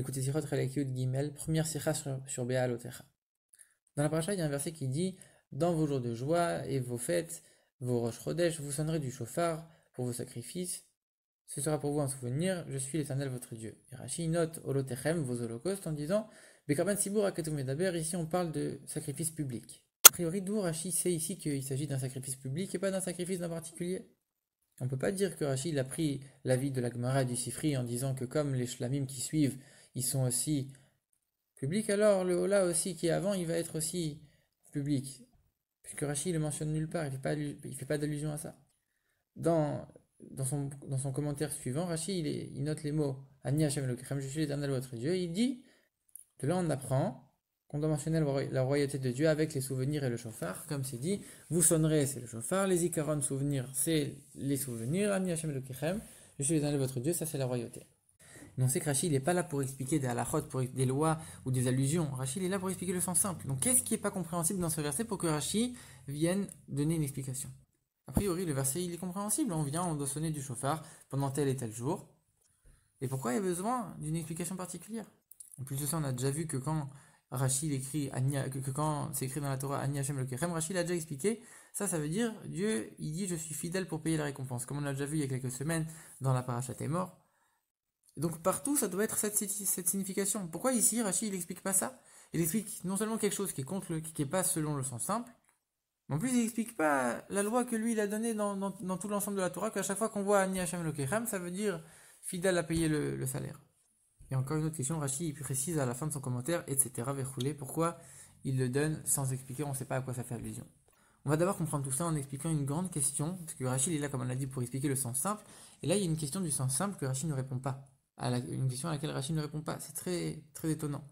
Écoutez Sirot Relekiyut Gimel, première sikha sur Béal Otecha. Dans la paracha, il y a un verset qui dit: dans vos jours de joie et vos fêtes, vos Rosh Chodesh, vous sonnerez du shofar pour vos sacrifices. Ce sera pour vous un souvenir, je suis l'Éternel votre Dieu. Et Rashi note Holotechem, vos holocaustes, en disant: Bekarban Sibur Aketum Medaber, ici on parle de sacrifice public. A priori, d'où Rashi sait ici qu'il s'agit d'un sacrifice public et pas d'un sacrifice d'un particulier? On ne peut pas dire que Rashi a pris l'avis de la Gemara et du Sifri en disant que comme les shlamim qui suivent, ils sont aussi publics, alors le Hola aussi qui est avant, il va être aussi public. Puisque Rashi ne le mentionne nulle part, il fait pas d'allusion à ça. Dans son commentaire suivant, Rashi il note les mots Ani Hashem Elohim, je suis l'Éternel votre Dieu, et il dit, de là on apprend qu'on doit mentionner la royauté de Dieu avec les souvenirs et le shofar, comme c'est dit, vous sonnerez, c'est le shofar, les ikaron souvenirs, c'est les souvenirs, Ani Hashem Elohim, je suis l'Éternel votre Dieu, ça c'est la royauté. Mais on sait que Rachid n'est pas là pour expliquer des halachot, pour des lois ou des allusions. Rachid est là pour expliquer le sens simple. Donc qu'est-ce qui n'est pas compréhensible dans ce verset pour que Rachid vienne donner une explication? A priori, le verset il est compréhensible. On doit sonner du shofar pendant tel et tel jour. Et pourquoi il y a besoin d'une explication particulière? En plus de ça, on a déjà vu que quand Rachid écrit, que quand c'est écrit dans la Torah Ani Hashem Elohim, Rachid a déjà expliqué. Ça veut dire Dieu, il dit je suis fidèle pour payer la récompense. Comme on a déjà vu il y a quelques semaines dans la parashat Emor. Donc partout, ça doit être cette signification. Pourquoi ici, Rashi, il n'explique pas ça? Il explique non seulement quelque chose qui est pas selon le sens simple, mais en plus il n'explique pas la loi que lui il a donnée dans tout l'ensemble de la Torah, qu'à chaque fois qu'on voit Ani Hashem Elohim, ça veut dire fidèle à payer le salaire. Et encore une autre question, Rashi il précise à la fin de son commentaire, etc. verroulé, pourquoi il le donne sans expliquer, on ne sait pas à quoi ça fait allusion. On va d'abord comprendre tout ça en expliquant une grande question, parce que Rashi est là, comme on l'a dit, pour expliquer le sens simple, et là il y a une question du sens simple que Rashi ne répond pas. Une question à laquelle Rachid ne répond pas. C'est très, très étonnant.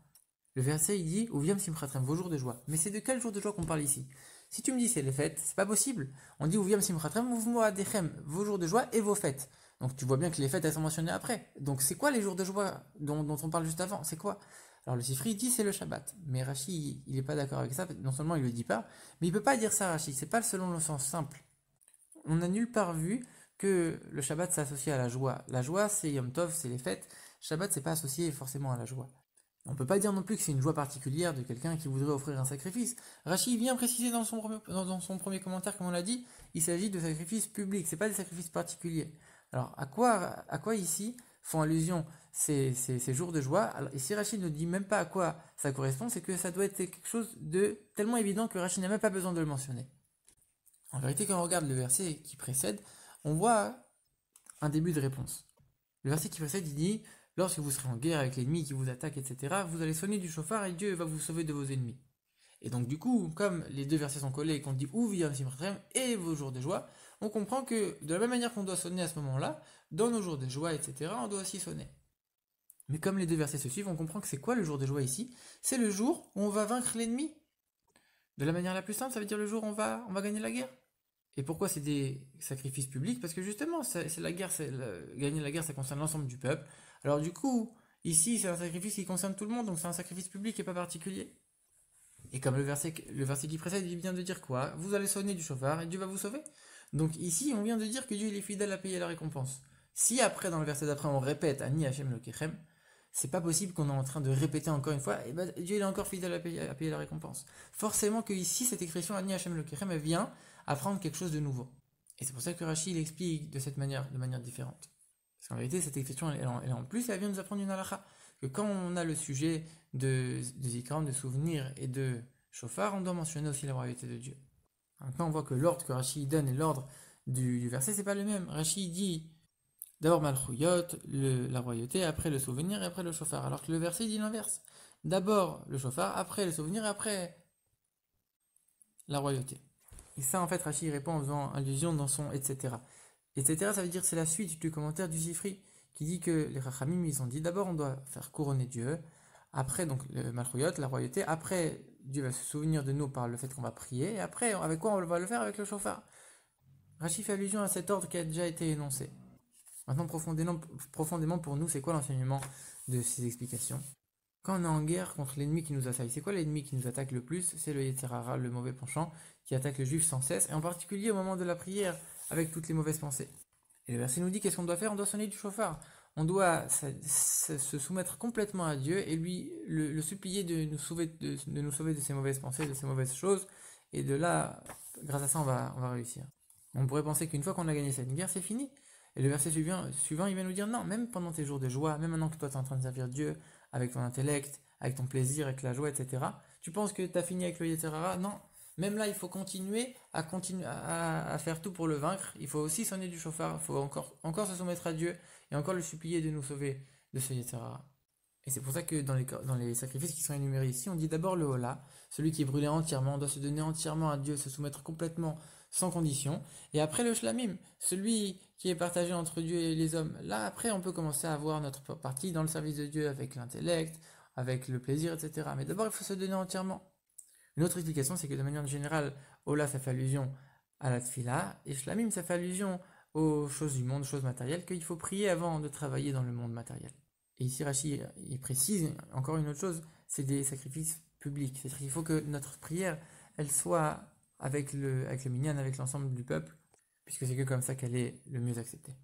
Le verset, il dit Uviam Simchatrem, vos jours de joie. Mais c'est de quel jour de joie qu'on parle ici? Si tu me dis c'est les fêtes, c'est pas possible. On dit Uviam Simchatrem, Moadechem, vos jours de joie et vos fêtes. Donc tu vois bien que les fêtes, elles sont mentionnées après. Donc c'est quoi les jours de joie dont on parle juste avant? C'est quoi? Alors le Sifri dit c'est le Shabbat. Mais Rachid, il n'est pas d'accord avec ça. Non seulement il le dit pas, mais il peut pas dire ça, Rachid. C'est pas selon le sens simple. On n'a nulle part vu que le Shabbat s'associe à la joie. La joie, c'est Yom Tov, c'est les fêtes. Shabbat, c'est pas associé forcément à la joie. On peut pas dire non plus que c'est une joie particulière de quelqu'un qui voudrait offrir un sacrifice. Rachid vient préciser dans son premier commentaire, comme on l'a dit, il s'agit de sacrifices publics, c'est pas des sacrifices particuliers. Alors, à quoi ici font allusion ces jours de joie? Alors, et si Rachid ne dit même pas à quoi ça correspond, c'est que ça doit être quelque chose de tellement évident que Rachid n'a même pas besoin de le mentionner. En vérité, quand on regarde le verset qui précède, on voit un début de réponse. Le verset qui précède, il dit « Lorsque vous serez en guerre avec l'ennemi qui vous attaque, etc., vous allez sonner du shofar et Dieu va vous sauver de vos ennemis. » Et donc du coup, comme les deux versets sont collés et qu'on dit « Ou viyam simchatrem » et vos jours de joie, on comprend que de la même manière qu'on doit sonner à ce moment-là, dans nos jours de joie, etc., on doit aussi sonner. Mais comme les deux versets se suivent, on comprend que c'est quoi le jour de joie ici? C'est le jour où on va vaincre l'ennemi. De la manière la plus simple, ça veut dire le jour où on va gagner la guerre. Et pourquoi c'est des sacrifices publics? Parce que justement, c'est la guerre, gagner la guerre, ça concerne l'ensemble du peuple. Alors du coup, ici, c'est un sacrifice qui concerne tout le monde, donc c'est un sacrifice public et pas particulier. Et comme le verset qui précède, il vient de dire quoi? Vous allez sonner du shofar et Dieu va vous sauver. Donc ici, on vient de dire que Dieu il est fidèle à payer la récompense. Si après, dans le verset d'après, on répète Ani Hashem Elohim, c'est pas possible qu'on est en train de répéter encore une fois, et ben Dieu il est encore fidèle à payer la récompense. Forcément que ici, cette expression Ani Hashem Elohim, elle vient apprendre quelque chose de nouveau. Et c'est pour ça que Rashi il explique de manière différente. Parce qu'en vérité, cette expression, elle en plus, elle vient nous apprendre une halakha. Que quand on a le sujet de zikaron, de souvenirs et de shofar, on doit mentionner aussi la royauté de Dieu. Maintenant, on voit que l'ordre que Rashi donne et l'ordre du verset, c'est pas le même. Rashi dit d'abord Malchuyot, la royauté, après le souvenir et après le shofar. Alors que le verset dit l'inverse. D'abord le shofar, après le souvenir et après la royauté. Et ça, en fait, Rashi répond en faisant allusion dans son etc. Etc., ça veut dire c'est la suite du commentaire du Sifri qui dit que les Rachamim, ils ont dit d'abord on doit faire couronner Dieu, après donc le Malchuyot, la royauté, après Dieu va se souvenir de nous par le fait qu'on va prier, et après avec quoi on va le faire? Avec le shofar. Rashi fait allusion à cet ordre qui a déjà été énoncé. Maintenant, profondément pour nous, c'est quoi l'enseignement de ces explications? Quand on est en guerre contre l'ennemi qui nous assaille, c'est quoi l'ennemi qui nous attaque le plus? C'est le Yetzer Hara, le mauvais penchant, qui attaque le juif sans cesse, et en particulier au moment de la prière, avec toutes les mauvaises pensées. Et le verset nous dit qu'est-ce qu'on doit faire? On doit sonner du shofar. on doit se soumettre complètement à Dieu et lui le supplier de nous sauver de ses mauvaises pensées, de ses mauvaises choses. Et de là, grâce à ça, on va réussir. On pourrait penser qu'une fois qu'on a gagné cette guerre, c'est fini. Et le verset suivant, il va nous dire non, même pendant tes jours de joie, même maintenant que toi tu es en train de servir Dieu avec ton intellect, avec ton plaisir, avec la joie, etc. Tu penses que tu as fini avec le Yeterara? Non. Même là, il faut continuer à faire tout pour le vaincre. Il faut aussi sonner du chauffard. Il faut encore se soumettre à Dieu et encore le supplier de nous sauver de ce Yeterara. Et c'est pour ça que dans les sacrifices qui sont énumérés ici, on dit d'abord le Hola, celui qui est brûlé entièrement, on doit se donner entièrement à Dieu, se soumettre complètement, sans condition. Et après le Shlamim, celui qui est partagé entre Dieu et les hommes. Là, après, on peut commencer à avoir notre partie dans le service de Dieu avec l'intellect, avec le plaisir, etc. Mais d'abord, il faut se donner entièrement. Une autre explication, c'est que de manière générale, Hola, ça fait allusion à la Tfila, et Shlamim, ça fait allusion aux choses du monde, choses matérielles, qu'il faut prier avant de travailler dans le monde matériel. Et ici, Rachi, il précise encore une autre chose, c'est des sacrifices publics. C'est-à-dire qu'il faut que notre prière, elle soit avec le minyan, avec l'ensemble du peuple, puisque c'est que comme ça qu'elle est le mieux acceptée.